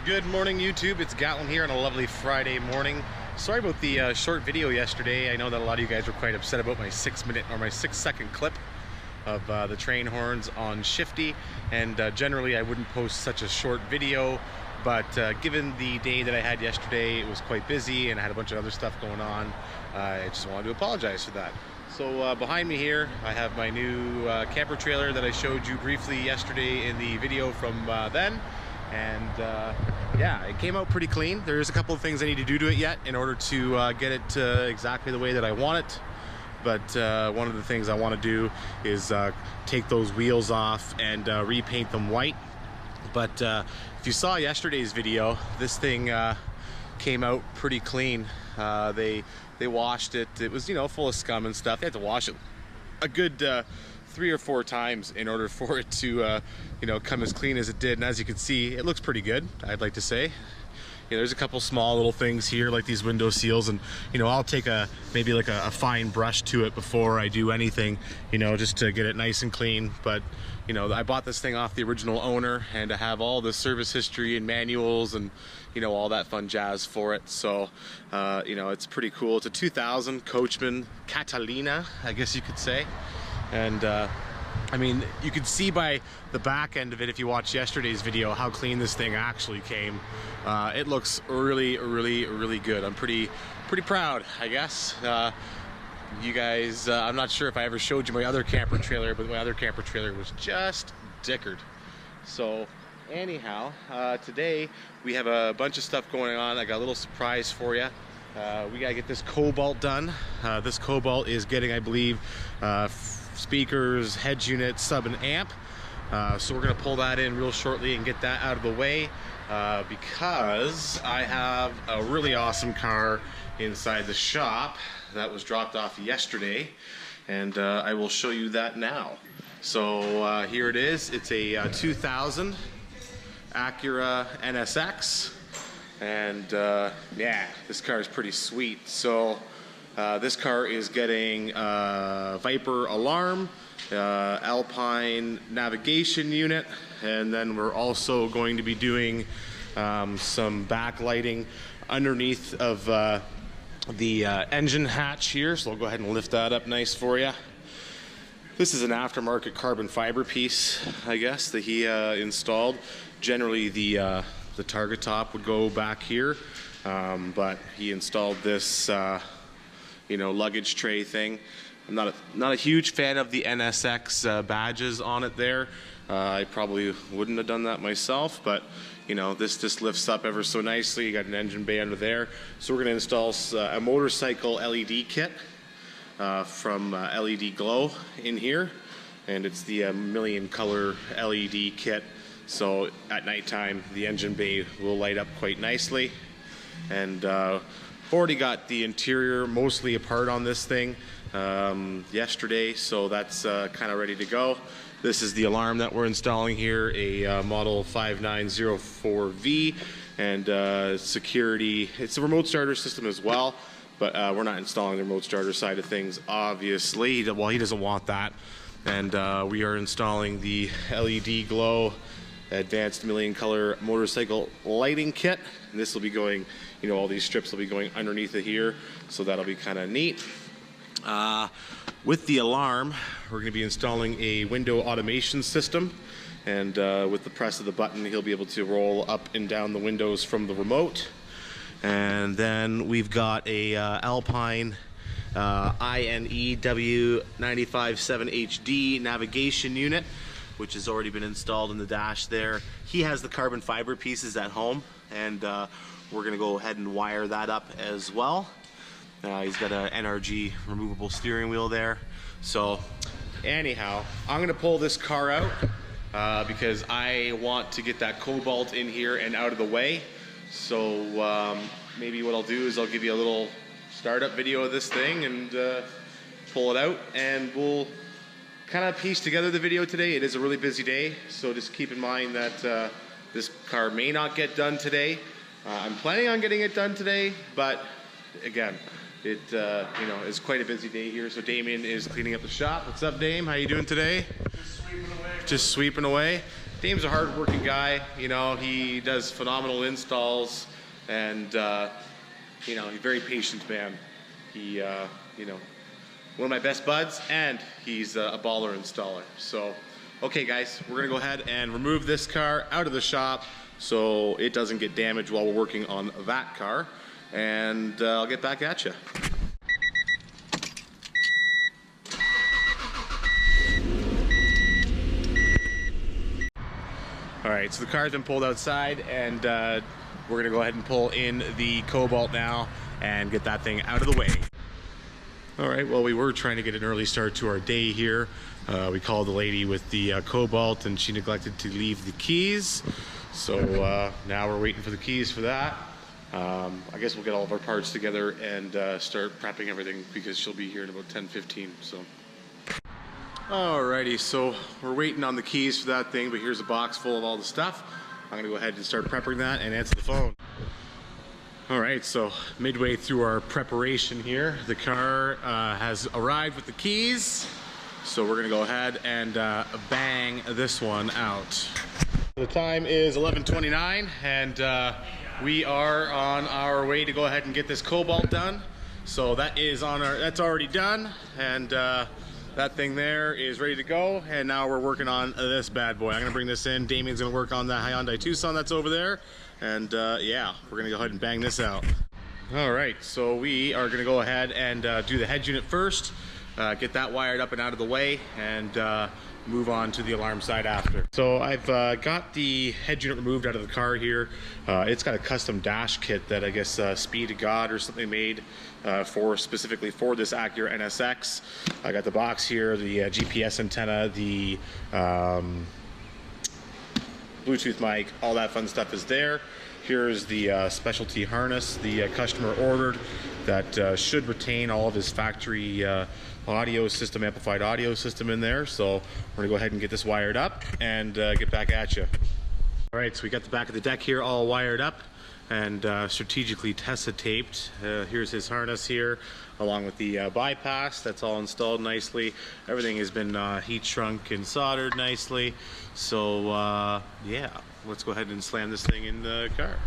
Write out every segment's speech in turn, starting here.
Good morning, YouTube. It's Gatlin here on a lovely Friday morning. Sorry about the short video yesterday. I know that a lot of you guys were quite upset about my 6-second clip of the train horns on Shifty, and generally I wouldn't post such a short video, but given the day that I had yesterday, it was quite busy and I had a bunch of other stuff going on. I just wanted to apologize for that. So behind me here, I have my new camper trailer that I showed you briefly yesterday in the video from then. And yeah, it came out pretty clean. There's a couple of things I need to do to it yet in order to get it exactly the way that I want it. But one of the things I want to do is take those wheels off and repaint them white. But if you saw yesterday's video, this thing came out pretty clean. They washed it. It was, you know, full of scum and stuff. They had to wash it a good 3 or 4 times in order for it to you know, come as clean as it did. And as you can see, it looks pretty good, I'd like to say. Yeah, there's a couple small little things here like these window seals, and you know, I'll take maybe like a fine brush to it before I do anything, you know, just to get it nice and clean. But you know, I bought this thing off the original owner, and to have all the service history and manuals and you know, all that fun jazz for it. So you know, it's pretty cool. It's a 2000 Coachman Catalina, I guess you could say. And I mean, you could see by the back end of it, if you watched yesterday's video, how clean this thing actually came. It looks really, really, really good. I'm pretty proud, I guess. You guys, I'm not sure if I ever showed you my other camper trailer, but my other camper trailer was just dickered. So anyhow, today we have a bunch of stuff going on. I got a little surprise for you. We gotta get this Cobalt done. This Cobalt is getting, I believe, speakers, head unit, sub and amp. So we're gonna pull that in real shortly and get that out of the way because I have a really awesome car inside the shop that was dropped off yesterday, and I will show you that now. So here it is. It's a 2000 Acura NSX, and yeah, this car is pretty sweet. So this car is getting Viper alarm, Alpine navigation unit, and then we're also going to be doing some backlighting underneath of the engine hatch here. So I'll go ahead and lift that up nice for you. This is an aftermarket carbon fiber piece, I guess, that he installed. Generally the target top would go back here, but he installed this you know, luggage tray thing. I'm not a huge fan of the NSX badges on it there. I probably wouldn't have done that myself, but you know, this just lifts up ever so nicely. You got an engine bay under there. So we're going to install a motorcycle LED kit from LED Glow in here, and it's the million color LED kit. So at nighttime, the engine bay will light up quite nicely. And already got the interior mostly apart on this thing yesterday, so that's kind of ready to go. This is the alarm that we're installing here, a model 5904V, and security. It's a remote starter system as well, but we're not installing the remote starter side of things, obviously. Well, he doesn't want that. And we are installing the LED Glow advanced million color motorcycle lighting kit, and this will be going, you know, all these strips will be going underneath it here, so that'll be kind of neat. With the alarm, we're going to be installing a window automation system, and with the press of the button, he'll be able to roll up and down the windows from the remote. And then we've got a Alpine INEW 957HD navigation unit, which has already been installed in the dash there. He has the carbon fiber pieces at home, and we're gonna go ahead and wire that up as well. He's got an NRG removable steering wheel there. So anyhow, I'm gonna pull this car out because I want to get that Cobalt in here and out of the way. So maybe what I'll do is I'll give you a little startup video of this thing and pull it out, and we'll kind of piece together the video today. It is a really busy day, so just keep in mind that this car may not get done today. I'm planning on getting it done today, but again, it you know, is quite a busy day here. So Damien is cleaning up the shop. What's up, Dame? How you doing today? Just sweeping away. Just sweeping away. Dame's a hard-working guy. You know, he does phenomenal installs, and you know, he's a very patient man. He, you know, one of my best buds, and he's a baller installer. So, okay, guys, we're gonna go ahead and remove this car out of the shop so it doesn't get damaged while we're working on that car, and I'll get back at you. All right, so the car's been pulled outside, and we're gonna go ahead and pull in the Cobalt now and get that thing out of the way. All right, well, we were trying to get an early start to our day here. We called the lady with the Cobalt, and she neglected to leave the keys. So now we're waiting for the keys for that. I guess we'll get all of our parts together and start prepping everything, because she'll be here in about 10:15. So. Alrighty, so we're waiting on the keys for that thing, but here's a box full of all the stuff. I'm gonna go ahead and start prepping that and answer the phone. Alright, so midway through our preparation here, the car has arrived with the keys. So we're gonna go ahead and bang this one out. The time is 11:29, and we are on our way to go ahead and get this Cobalt done. So that is that's already done, and that thing there is ready to go, and now we're working on this bad boy. I'm gonna bring this in. Damien's gonna work on the Hyundai Tucson that's over there, and yeah, we're gonna go ahead and bang this out. All right, so we are gonna go ahead and do the head unit first, get that wired up and out of the way, and move on to the alarm side after. So I've got the head unit removed out of the car here. It's got a custom dash kit that I guess Speed of God or something made specifically for this Acura NSX. I got the box here, the GPS antenna, the Bluetooth mic, all that fun stuff is there. Here's the specialty harness the customer ordered that should retain all of his factory audio system, amplified audio system in there. So we're gonna go ahead and get this wired up and get back at you. All right, so we got the back of the deck here all wired up and strategically Tessa taped. Here's his harness here, along with the bypass. That's all installed nicely. Everything has been heat shrunk and soldered nicely. So yeah, let's go ahead and slam this thing in the car.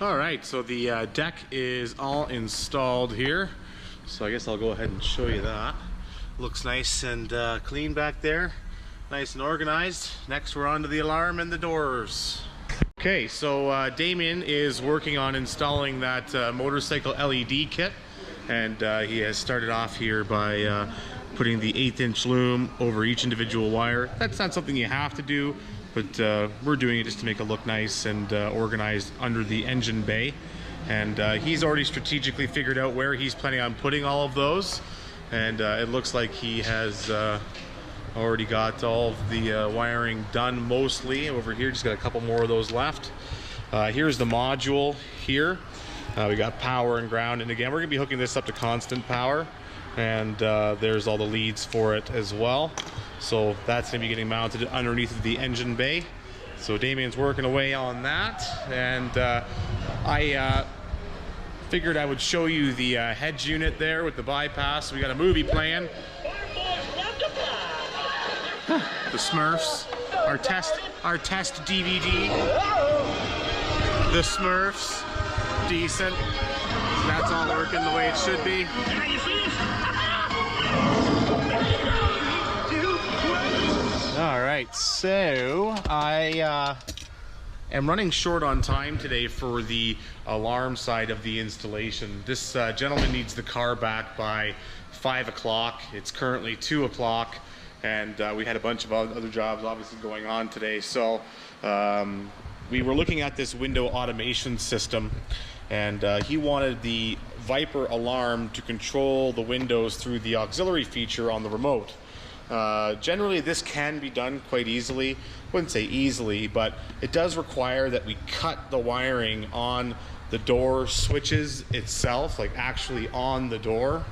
All right, so the deck is all installed here. So I guess I'll go ahead and show you that. Looks nice and clean back there. Nice and organized. Next we're on to the alarm and the doors. Okay, so Damien is working on installing that motorcycle LED kit, and he has started off here by putting the 1/8" loom over each individual wire. That's not something you have to do, but we're doing it just to make it look nice and organized under the engine bay. And he's already strategically figured out where he's planning on putting all of those, and it looks like he has already got all of the wiring done mostly over here. Just got a couple more of those left. Here's the module here. We got power and ground, and again we're gonna be hooking this up to constant power, and there's all the leads for it as well. So that's gonna be getting mounted underneath of the engine bay. So Damien's working away on that, and I figured I would show you the head unit there with the bypass. We got a movie playing. The Smurfs, our test DVD. The Smurfs, decent. That's all working the way it should be. All right, so I am running short on time today for the alarm side of the installation. This gentleman needs the car back by 5 o'clock. It's currently 2 o'clock. And we had a bunch of other jobs obviously going on today. So we were looking at this window automation system, and he wanted the Viper alarm to control the windows through the auxiliary feature on the remote. Generally this can be done quite easily. I wouldn't say easily, but it does require that we cut the wiring on the door switches itself, like actually on the door.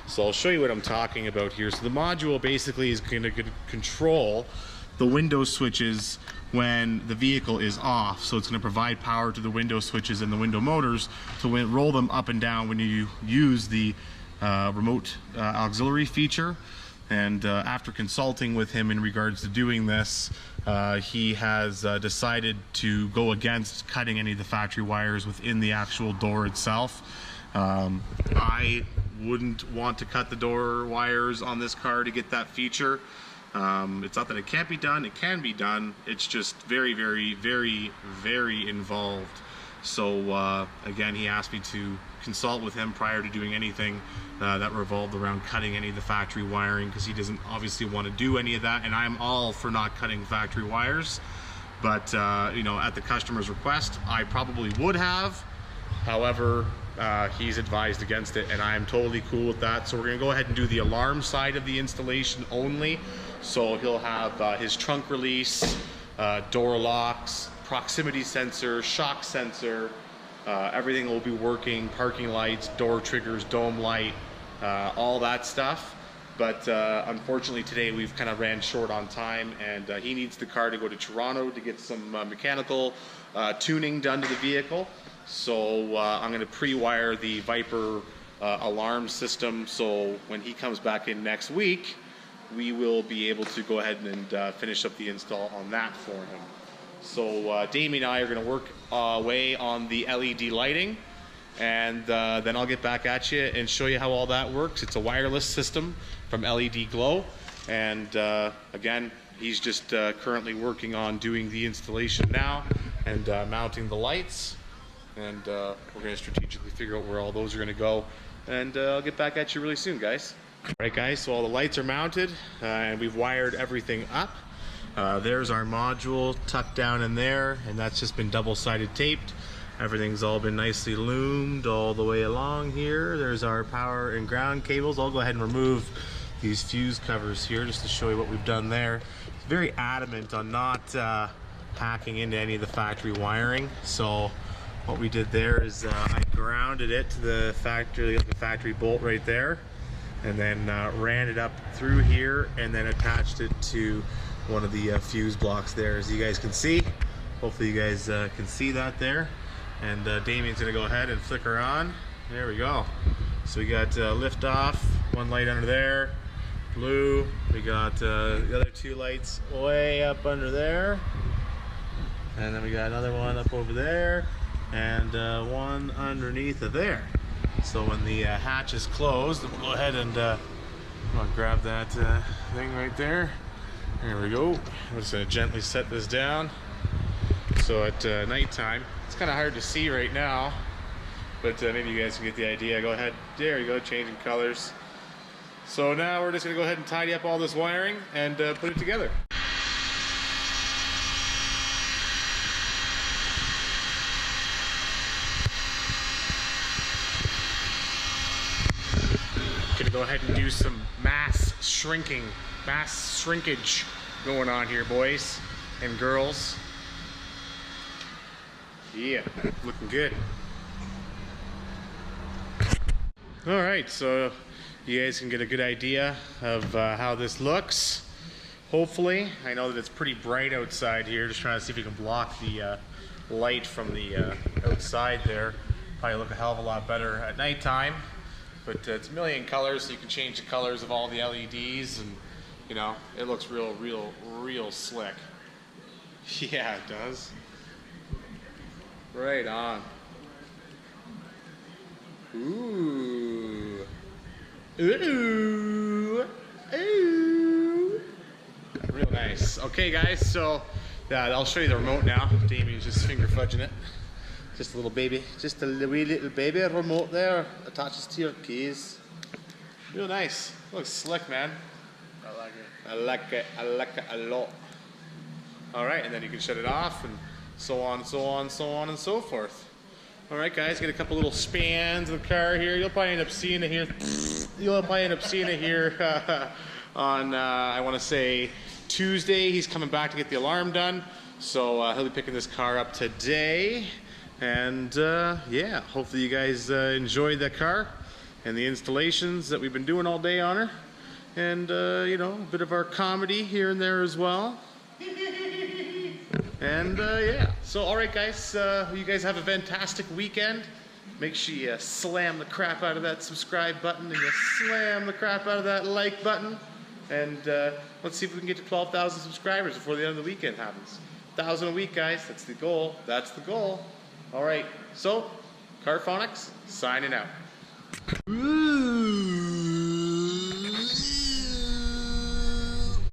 So I'll show you what I'm talking about here. So the module basically is going to control the window switches when the vehicle is off. So it's going to provide power to the window switches and the window motors to roll them up and down when you use the remote auxiliary feature. And after consulting with him in regards to doing this, he has decided to go against cutting any of the factory wires within the actual door itself. I wouldn't want to cut the door wires on this car to get that feature. It's not that it can't be done, it can be done. It's just very, very, very, very involved. So again, he asked me to consult with him prior to doing anything that revolved around cutting any of the factory wiring, because he doesn't obviously want to do any of that, and I'm all for not cutting factory wires. But you know, at the customer's request, I probably would have. However, he's advised against it, and I'm totally cool with that. So we're going to go ahead and do the alarm side of the installation only. So he'll have his trunk release, door locks, proximity sensor, shock sensor, everything will be working, parking lights, door triggers, dome light, all that stuff. But unfortunately today we've kind of ran short on time, and he needs the car to go to Toronto to get some mechanical tuning done to the vehicle. So I'm going to pre-wire the Viper alarm system, so when he comes back in next week, we will be able to go ahead and finish up the install on that for him. So Damien and I are going to work away on the LED lighting, and then I'll get back at you and show you how all that works. It's a wireless system from LED Glow, and again, he's just currently working on doing the installation now and mounting the lights, and we're going to strategically figure out where all those are going to go, and I'll get back at you really soon, guys. All right, guys, so all the lights are mounted, and we've wired everything up. There's our module tucked down in there, and that's just been double-sided taped. Everything's all been nicely loomed all the way along here. There's our power and ground cables. I'll go ahead and remove these fuse covers here just to show you what we've done there. It's very adamant on not hacking into any of the factory wiring. So what we did there is I grounded it to the factory bolt right there, and then ran it up through here, and then attached it to one of the fuse blocks there, as you guys can see. Hopefully you guys can see that there. And Damien's gonna go ahead and flicker on. There we go. So we got lift off, one light under there, blue. We got the other two lights way up under there. And then we got another one up over there, and one underneath of there. So when the hatch is closed, we'll go ahead and I'm gonna grab that thing right there. There we go. I'm just going to gently set this down. So at nighttime, it's kind of hard to see right now, but maybe you guys can get the idea. Go ahead. There you go, changing colors. So now we're just going to go ahead and tidy up all this wiring and put it together. Going to go ahead and do some mass shrinkage going on here, boys and girls. Yeah, looking good. All right, so you guys can get a good idea of how this looks. Hopefully, I know that it's pretty bright outside here. Just trying to see if we can block the light from the outside there. Probably look a hell of a lot better at nighttime. But it's a million colors, so you can change the colors of all the LEDs, and you know, it looks real slick. Yeah, it does. Right on. Ooh. Ooh. Ooh. Real nice. Okay, guys, so I'll show you the remote now. Damien's just finger fudging it. Just a little baby, just a wee little baby remote there, attaches to your keys. Real nice. Looks slick, man. I like it. I like it. I like it a lot. All right, and then you can shut it off, and so on, so on, so on, and so forth. All right, guys, get a couple little spans of the car here. You'll probably end up seeing it here. You'll probably end up seeing it here on, I want to say, Tuesday. He's coming back to get the alarm done, so he'll be picking this car up today. And yeah, hopefully you guys enjoyed that car and the installations that we've been doing all day on her. And you know, a bit of our comedy here and there as well. And yeah, so all right, guys, you guys have a fantastic weekend. Make sure you slam the crap out of that subscribe button, and you slam the crap out of that like button. And let's see if we can get to 12,000 subscribers before the end of the weekend happens. 1,000 a week, guys. That's the goal. That's the goal. All right. So, Carphonics signing out.